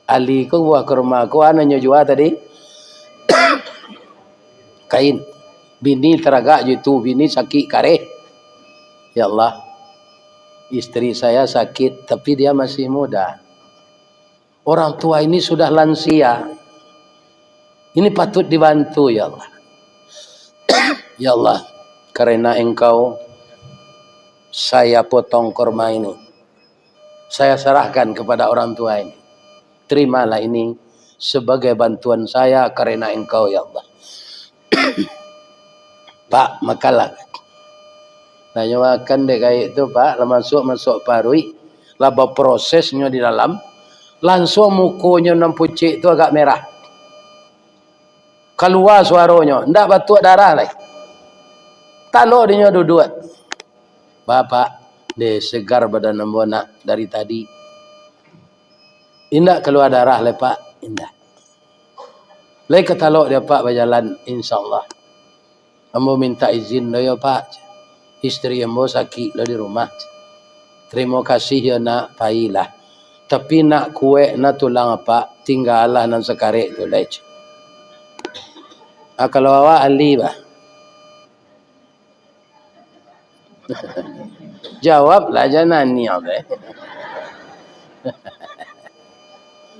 Ali ko buah kurma ko ananya jual tadi. Kain. Bini teragak jitu, bini sakit kareh. Ya Allah. Istri saya sakit tapi dia masih muda. Orang tua ini sudah lansia. Ini patut dibantu ya Allah. Ya Allah, karena engkau saya potong kurma ini. Saya serahkan kepada orang tua ini. Terimalah ini sebagai bantuan saya karena engkau ya Allah. Pak, makanlah. Tanya makan deh kayak itu pak. Lah masuk parui. Lah prosesnya di dalam. Langsung mukonya nampucik itu agak merah. Keluar suaranya. Ndak batuk darah lagi. Taluk dia duduk. Bapak, dia segar badan ambo nak dari tadi. Indak keluar darah le pak, indak. Lai ketalok dia pak berjalan insyaallah. Ambo minta izin lo ya pak. Istri ambo sakit lo di rumah. Terima kasih ya nak, pailah. Tapi nak kue nak tulang apa, tinggallah nan sekarek tu lej. Kalau awak ahli bah. Jawablah jangan ni apa.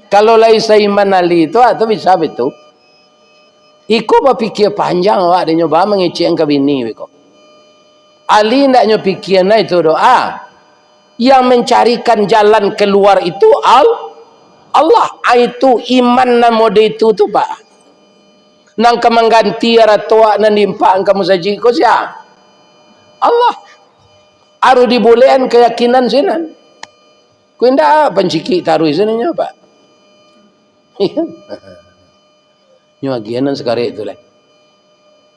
Kalau laisa iman Ali itu atau bisa betul. Iko berfikir panjang awak dia nyoba mengecek ke bini wiko. Ali ndak nyo pikir na itu doa. Yang mencarikan jalan keluar itu Allah. Itu iman na mode itu tu pak. Nang kemangganti aratua nan dimpak kamu saji ko sia. Allah. Aru dibolehan keyakinan sinan. Ku indah penciki taruh sininya pak. Nyo agianan sekarang itu lah.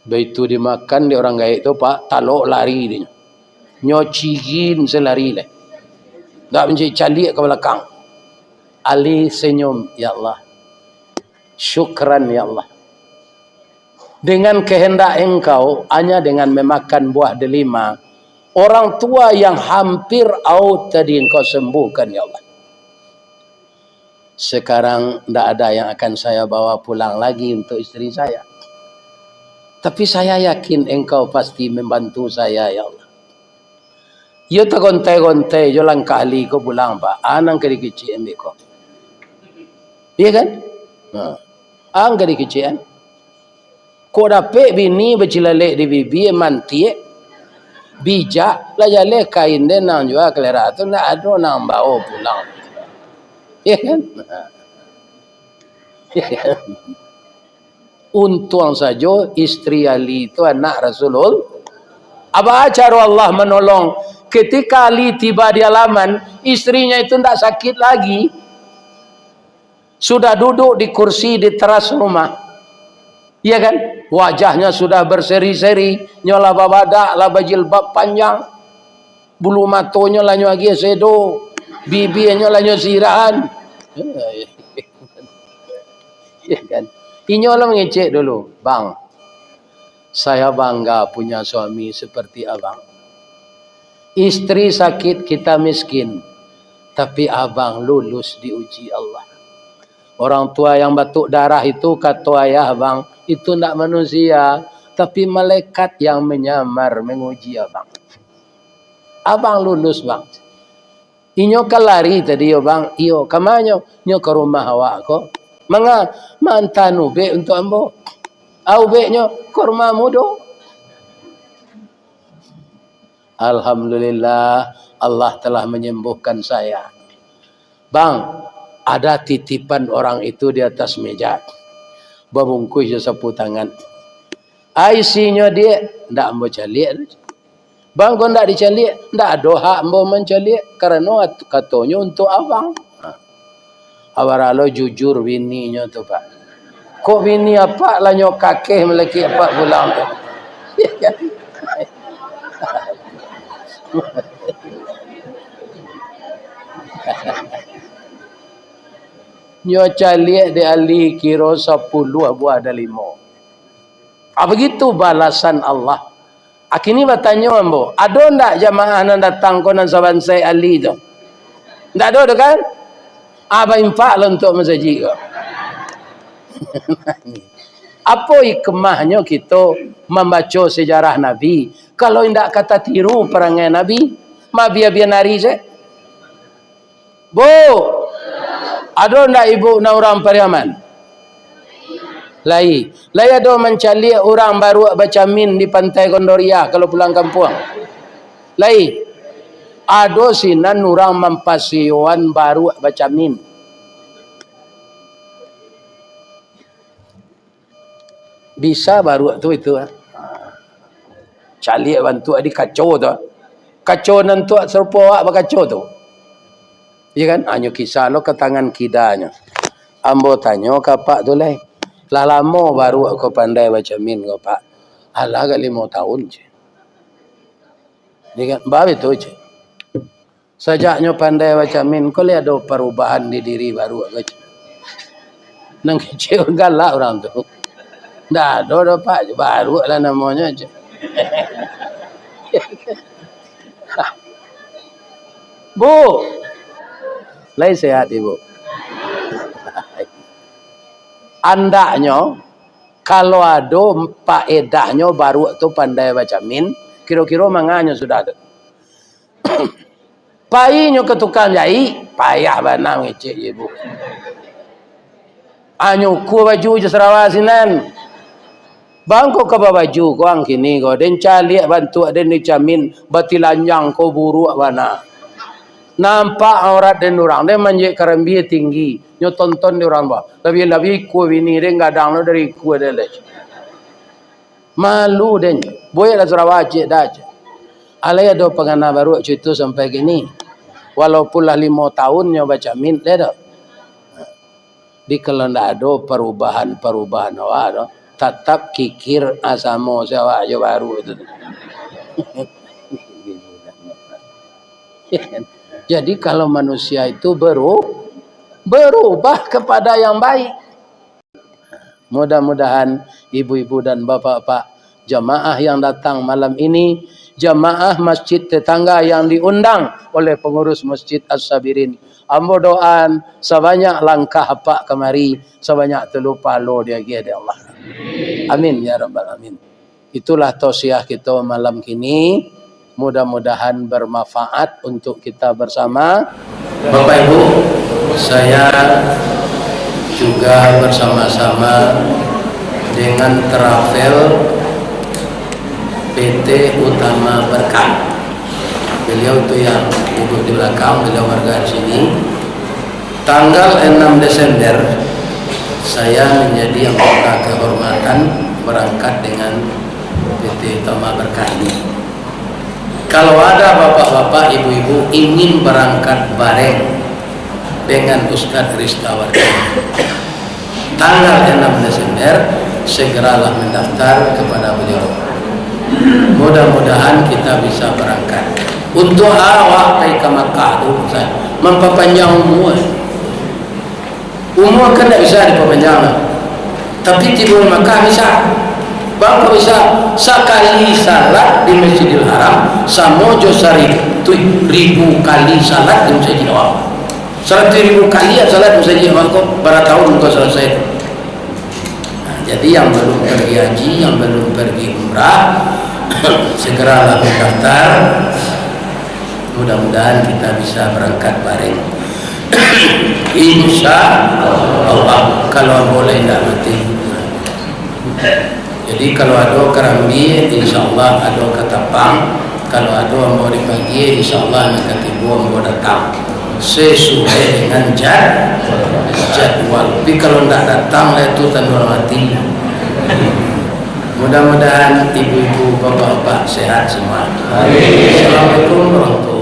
Begitu dimakan di orang gaik itu pak, talok lari dia. Nyo cigin selari lah. Tak mencik calik ke belakang. Ali senyum, ya Allah. Syukran ya Allah. Dengan kehendak engkau, hanya dengan memakan buah delima, orang tua yang hampir out tadi engkau sembuhkan ya Allah. Sekarang tidak ada yang akan saya bawa pulang lagi untuk istri saya. Tapi saya yakin engkau pasti membantu saya ya Allah. Yo tak gontai-gontai, yo langkah ali ko pulang pak. Anang kali kecil ambil ko. Iya kan? Ang kali kecil. Ko dapet bini bercilalek di bibi mantie. Bijak lah jale kain dia nang jual kelera tu nak ada nang bawa pulang. Ya kan? Untung saja istri Ali itu anak Rasulullah. Apa cara Allah menolong ketika Ali tiba di halaman, istrinya itu tidak sakit lagi. Sudah duduk di kursi di teras rumah. Ya kan? Wajahnya sudah berseri-seri, nyola babadak, laba jilbab panjang. Bulu matonya lah lagi sedo, bibirnya lah sirahan. Ya kan? Inyolah mengecek dulu, bang. Saya bangga punya suami seperti abang. Istri sakit, kita miskin. Tapi abang lulus diuji Allah. Orang tua yang batuk darah itu kata ayah abang, itu tidak manusia. Tapi malaikat yang menyamar menguji abang. Abang lulus bang. Inyo kalari tadi yo bang. Iyo kamanyo. Nyo ke rumah awak ko. Manga mantan ube untuk ambo. Ubeknya kurma mudo. Alhamdulillah Allah telah menyembuhkan saya. Bang, ada titipan orang itu di atas meja. Berbungkus sapu tangan. Isinya dia ndak ambo calik. Bang, kau ndak dicalik, ndak doha ambo mencalik karena katanya untuk abang. Awaralo jujur bininya tu Pak. Kok bini apa lah nyok kakek melaki apa pulang tu. Nyo calik di ali kira 10 buah ada 5. Begitu balasan Allah. Akini bertanya ambo, ada ndak jamaah nan datang konan saban saya ali tu? Ndak ada kan? Apa impak lah untuk masjid ke? Apa hikmahnya kita membaca sejarah Nabi? Kalau tidak kata tiru perangai Nabi, biar nari je. Bu, ada ndak ibu na orang Pariaman? Lai ada mencari orang baru baca min di pantai Kondoria kalau pulang kampung. Lai. Ada sinan orang mampasioan baru baca min. Bisa baru tu itu. Calik bantu di kacau tu. Kacau nantu serupa awak berkacau tu. Ya kan? Hanya kisah lo ke tangan kidanya. Ambo tanya ke pak tu lah. Lah lama baru aku pandai baca min ke pak. Alah agak 5 tahun je. Ya kan? Bawa itu je. Sejaknya pandai baca min, kau lihat ada perubahan di diri baru baca. Nang kecil galak orang tu. Dah ada Pak, baru lah namanya aja. Bu, lain sehat ibu. Andaknya kalau ada faedahnya baru tu pandai baca min, kira-kira manganya sudah tu. Payahnya ke tukang jahit, payah bana ngecek ibu. Anyuku baju je Sarawak sinan. Bang ko ka baju ko ang kini ko den cali bantu den dicamin batilanjang ko buruk bana. Nampak aurat den orang den manje karambi tinggi. Nyo tonton di orang ba. Lebih ku bini den gadang lo dari ku dele. Malu den. Boy la Sarawak cek dah. Alai ada pengana baru cerita sampai gini. Walaupun lah 5 tahunnya baca min dah. Di kalau ndak ada perubahan awak tetap kikir asamo sewa aja baru itu. Jadi kalau manusia itu berubah kepada yang baik. Mudah-mudahan ibu-ibu dan bapak-bapak jamaah yang datang malam ini, jamaah masjid tetangga yang diundang oleh pengurus Masjid As-Sabirin. Ambo doan sebanyak langkah apa kemari, sebanyak telupa lo dia gede Allah. Amin ya rabbal alamin. Itulah tausiah kita malam kini. Mudah-mudahan bermanfaat untuk kita bersama. Bapak Ibu, saya juga bersama-sama dengan travel PT Utama Berkah. Beliau itu yang duduk di belakang, beliau warga sini. Tanggal 6 Desember saya menjadi anggota kehormatan berangkat dengan PT Utama Berkah ini. Kalau ada bapak-bapak, ibu-ibu ingin berangkat bareng dengan Ustadz Ristawardi, tanggal 6 Desember segeralah mendaftar kepada beliau. Mudah-mudahan kita bisa berangkat. Untuk awak pergi ke Makkah tu, memperpanjang umur. Umur kan tak bisa diperpanjang, tapi tiba Makkah bisa. Bangka bisa sekali salat di Masjidil Haram sama jo 1.000 kali salat di Masjidil Haram. 100.000 kali salat di Masjidil Haram kok berapa tahun kau selesai. Nah, jadi yang belum pergi haji, yang belum pergi umrah, segeralah mendaftar. Mudah-mudahan kita bisa berangkat bareng. Insya Allah kalau boleh tidak mati. Jadi kalau ada kerambi, insya Allah ada ketapang. Kalau ada yang mau dibagi, insya Allah nak ketibu yang mau datang sesuai dengan jadwal. Tapi kalau tidak datang, itu tanda mati. Mudah-mudahan ibu-ibu, bapak-bapak sehat semua. Assalamualaikum warahmatullahi wabarakatuh.